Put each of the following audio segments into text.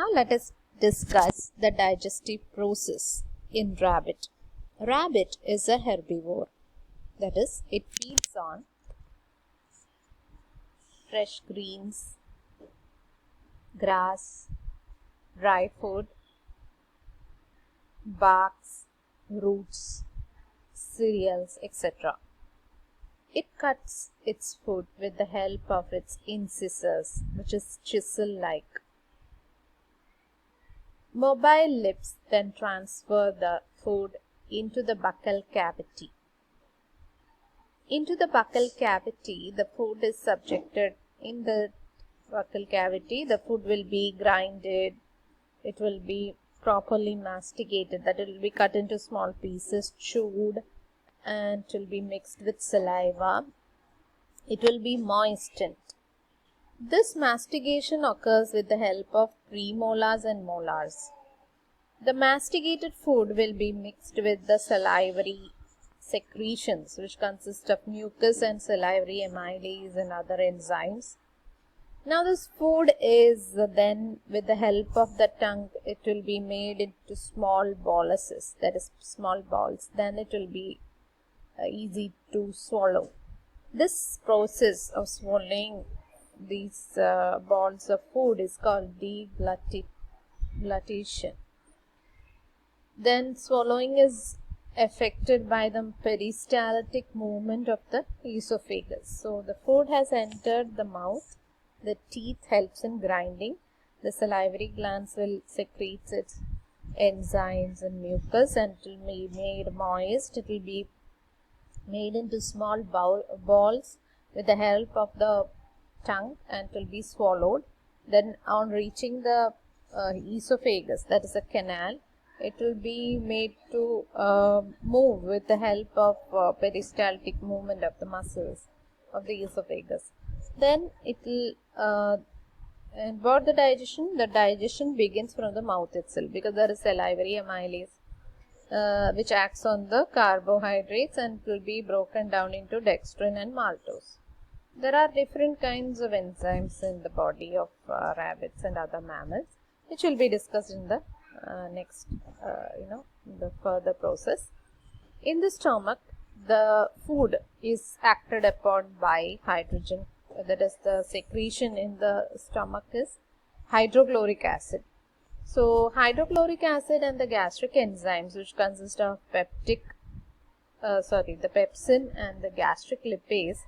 Now let us discuss the digestive process in rabbit. Rabbit is a herbivore. That is, it feeds on fresh greens, grass, dry food, barks, roots, cereals, etc. It cuts its food with the help of its incisors, which is chisel-like. Mobile lips then transfer the food into the buccal cavity. Into the buccal cavity, the food is subjected. In the buccal cavity, the food will be grinded, it will be properly masticated, that it will be cut into small pieces, chewed, and it will be mixed with saliva. It will be moistened. This mastication occurs with the help of premolars and molars. The masticated food will be mixed with the salivary secretions, which consist of mucus and salivary amylase and other enzymes. Now this food is then, with the help of the tongue, it will be made into small boluses, that is small balls. Then it will be easy to swallow. This process of swallowing these balls of food is called deglutition. Then swallowing is affected by the peristaltic movement of the esophagus. So the food has entered the mouth, the teeth helps in grinding, the salivary glands will secrete its enzymes and mucus and it will be made moist. It will be made into small balls with the help of the tongue and it will be swallowed. Then on reaching the esophagus, that is a canal, it will be made to move with the help of peristaltic movement of the muscles of the esophagus. Then it will, about the digestion begins from the mouth itself, because there is salivary amylase which acts on the carbohydrates and will be broken down into dextrin and maltose. There are different kinds of enzymes in the body of rabbits and other mammals, which will be discussed in the next, the further process. In the stomach, the food is acted upon by hydrogen. That is, the secretion in the stomach is hydrochloric acid. So, hydrochloric acid and the gastric enzymes, which consist of the pepsin and the gastric lipase,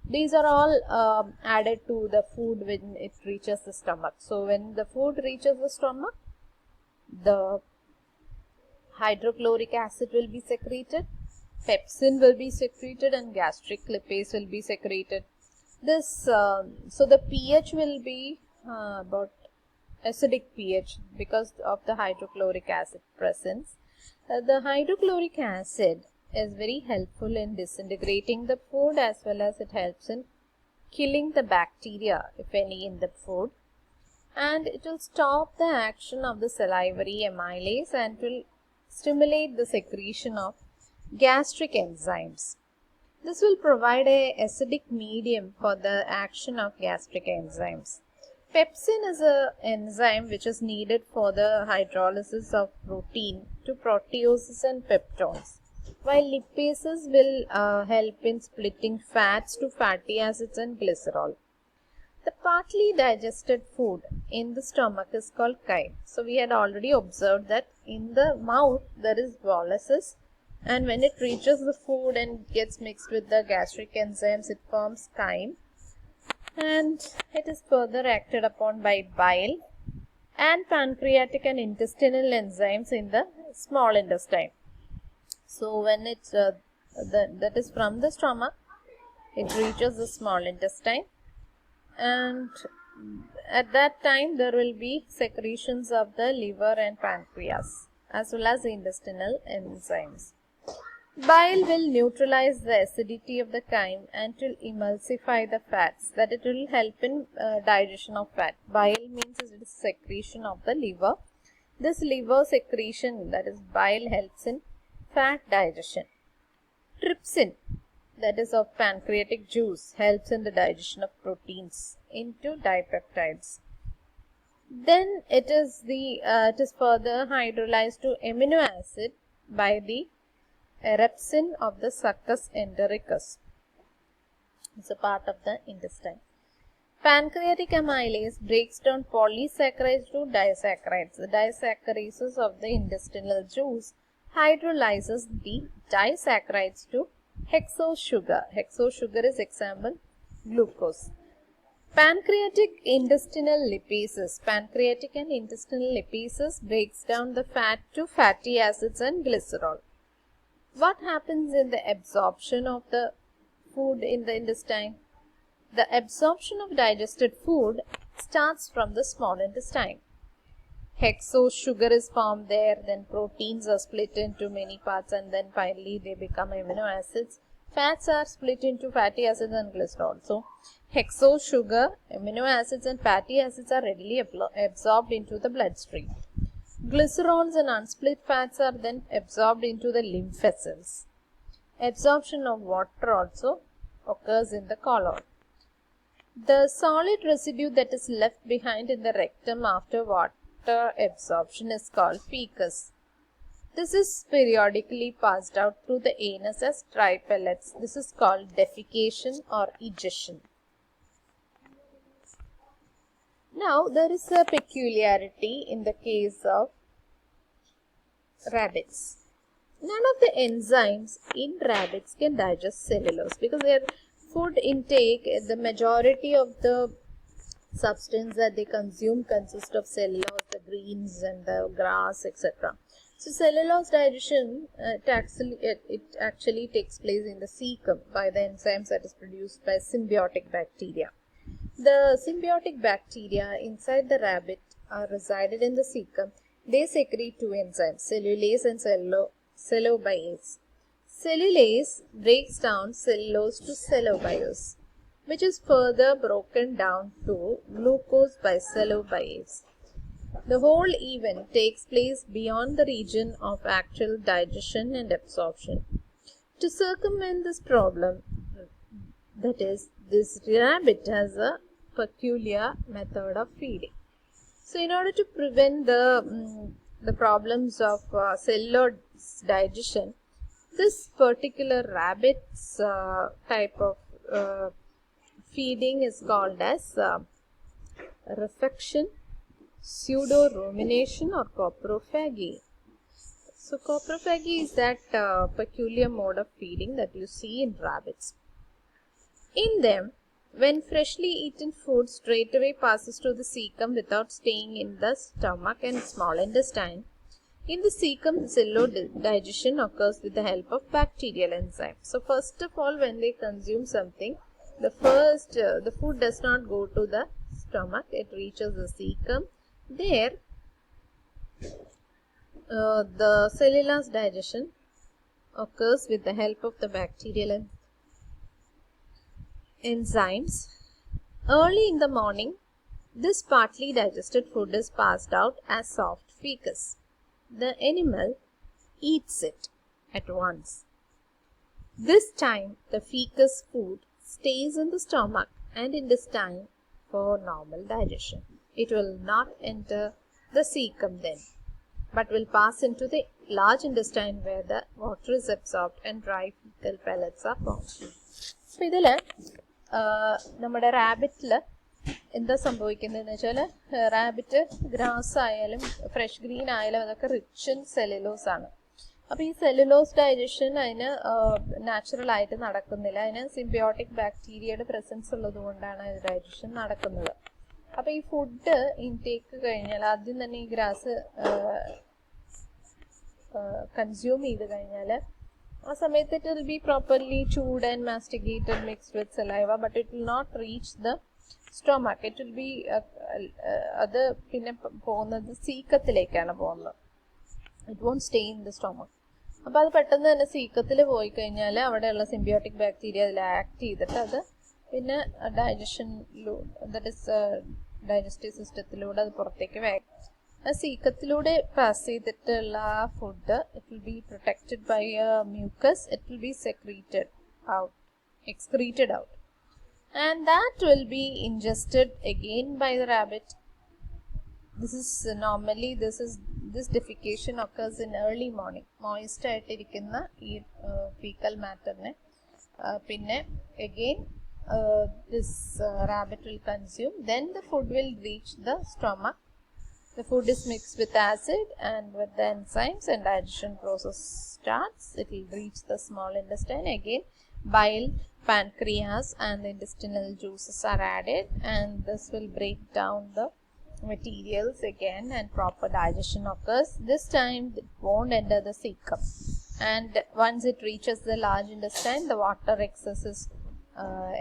these are all added to the food when it reaches the stomach. So, when the food reaches the stomach, the hydrochloric acid will be secreted, pepsin will be secreted, and gastric lipase will be secreted. This so the pH will be about acidic pH because of the hydrochloric acid presence. The hydrochloric acid is very helpful in disintegrating the food, as well as it helps in killing the bacteria, if any, in the food. And it will stop the action of the salivary amylase and will stimulate the secretion of gastric enzymes. This will provide an acidic medium for the action of gastric enzymes. Pepsin is an enzyme which is needed for the hydrolysis of protein to proteoses and peptones, while lipases will help in splitting fats to fatty acids and glycerol. The partly digested food in the stomach is called chyme. So we had already observed that in the mouth there is boluses, and when it reaches the food and gets mixed with the gastric enzymes, it forms chyme, and it is further acted upon by bile and pancreatic and intestinal enzymes in the small intestine. So when it's that is from the stomach, it reaches the small intestine, and at that time there will be secretions of the liver and pancreas as well as the intestinal enzymes. Bile will neutralize the acidity of the chyme and will emulsify the fats, that it will help in digestion of fat. Bile means it is secretion of the liver. This liver secretion, that is bile, helps in fat digestion. Trypsin, that is of pancreatic juice, helps in the digestion of proteins into dipeptides. Then it is further hydrolyzed to amino acid by the erepsin of the succus entericus. It's a part of the intestine. Pancreatic amylase breaks down polysaccharides to disaccharides. The disaccharases of the intestinal juice hydrolyzes the disaccharides to hexose sugar. Hexose sugar is example glucose. Pancreatic intestinal lipases. Pancreatic and intestinal lipases breaks down the fat to fatty acids and glycerol. What happens in the absorption of the food in the intestine? The absorption of digested food starts from the small intestine. Hexose sugar is formed there, then proteins are split into many parts, and then finally they become amino acids. Fats are split into fatty acids and glycerol. So, hexose sugar, amino acids and fatty acids are readily absorbed into the bloodstream. Glycerols and unsplit fats are then absorbed into the lymph vessels. Absorption of water also occurs in the colon. The solid residue that is left behind in the rectum after water absorption is called fecus. This is periodically passed out through the anus as dry pellets. This is called defecation or egestion. Now, there is a peculiarity in the case of rabbits. None of the enzymes in rabbits can digest cellulose because their food intake, the majority of the substance that they consume consists of cellulose, the greens and the grass, etc. So, cellulose digestion it actually takes place in the cecum by the enzymes that is produced by symbiotic bacteria. The symbiotic bacteria inside the rabbit are resided in the cecum. They secrete two enzymes, cellulase and cellobiase. Cellulase breaks down cellulose to cellobiose, which is further broken down to glucose by cellobiase. The whole event takes place beyond the region of actual digestion and absorption. To circumvent this problem, that is, this rabbit has a peculiar method of feeding. So, in order to prevent the problems of cellulose digestion, this particular rabbit's type of feeding is called as refection, pseudo-rumination or coprophagy. So, coprophagy is that peculiar mode of feeding that you see in rabbits. In them, when freshly eaten food straightaway passes to the cecum without staying in the stomach and small intestine, in the cecum, the cellular digestion occurs with the help of bacterial enzymes. So, first of all, when they consume something, the food does not go to the stomach, it reaches the cecum. There, the cellulose digestion occurs with the help of the bacterial enzymes. Early in the morning, this partly digested food is passed out as soft fecus. The animal eats it at once. This time, the fecus food stays in the stomach and intestine for normal digestion. It will not enter the cecum then, but will pass into the large intestine where the water is absorbed and dry fecal pellets are formed. So, ഇതിൽ നമ്മുടെ റാബിറ്റിൽ എന്താ സംഭവിക്കുന്നതെന്ന് വെച്ചാൽ rabbit grass ആയാലും fresh green ആയാലും അതൊക്കെ rich in cellulose ആണ്. അപ്പോൾ ഈ സെല്ലുലോസ് ഡൈജഷൻ അതിന് നാച്ചുറൽ ആയിട്ട് നടക്കുന്നില്ല. അതിന് സിംബിയോട്ടിക് ബാക്ടീരിയയുടെ പ്രസൻസ് ഉള്ളത് കൊണ്ടാണ് ഡൈജഷൻ നടക്കുന്നത്. അപ്പോൾ ഈ ഫുഡ് ഇൻടേക്ക് കഴിഞ്ഞാൽ ആദ്യം തന്നെ ഈ ഗ്രാസ് കൺസ്യൂം ചെയ്ത് കഴിഞ്ഞാൽ ആ സമയത്ത് it will be properly chewed and masticated mixed with saliva, but it will not reach the stomach. It will be അത് പിന്നെ പോകുന്നത് സീക്കത്തിലേക്കാണ് പോകുന്നത്. It won't stay in the stomach. അപ്പോൾ അത് പെട്ടെന്ന് തന്നെ സീക്കത്തിൽ പോയി കഴിഞ്ഞാൽ അവിടെയുള്ള സിംബിയോട്ടിക് ബാക്ടീരിയ അതിൽ ആക്ട് ചെയ്തിട്ട് അത് പിന്നെ ദാറ്റ് ഇസ് ഡൈജസ്റ്റീവ് സിസ്റ്റത്തിലൂടെ അത് പുറത്തേക്ക് സീക്കത്തിലൂടെ പാസ് ചെയ്തിട്ടുള്ള ആ food it will be protected by mucus. It will be excreted out, and that will be ingested again by the rabbit this is normally this defecation occurs in early morning. Moist ആയിട്ടിരിക്കുന്ന ഈ fecal matter നെ പിന്നെ again this rabbit will consume. Then the food will reach the stomach. The food is mixed with acid and with the enzymes and digestion process starts. It will reach the small intestine. Again, bile, pancreas and the intestinal juices are added, and this will break down the materials again and proper digestion occurs. This time it won't enter the cecum, and once it reaches the large intestine, the water excess is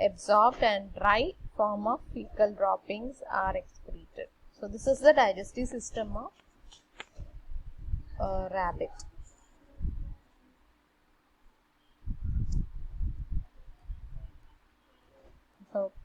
absorbed and dry form of fecal droppings are excreted. So this is the digestive system of rabbit. Hope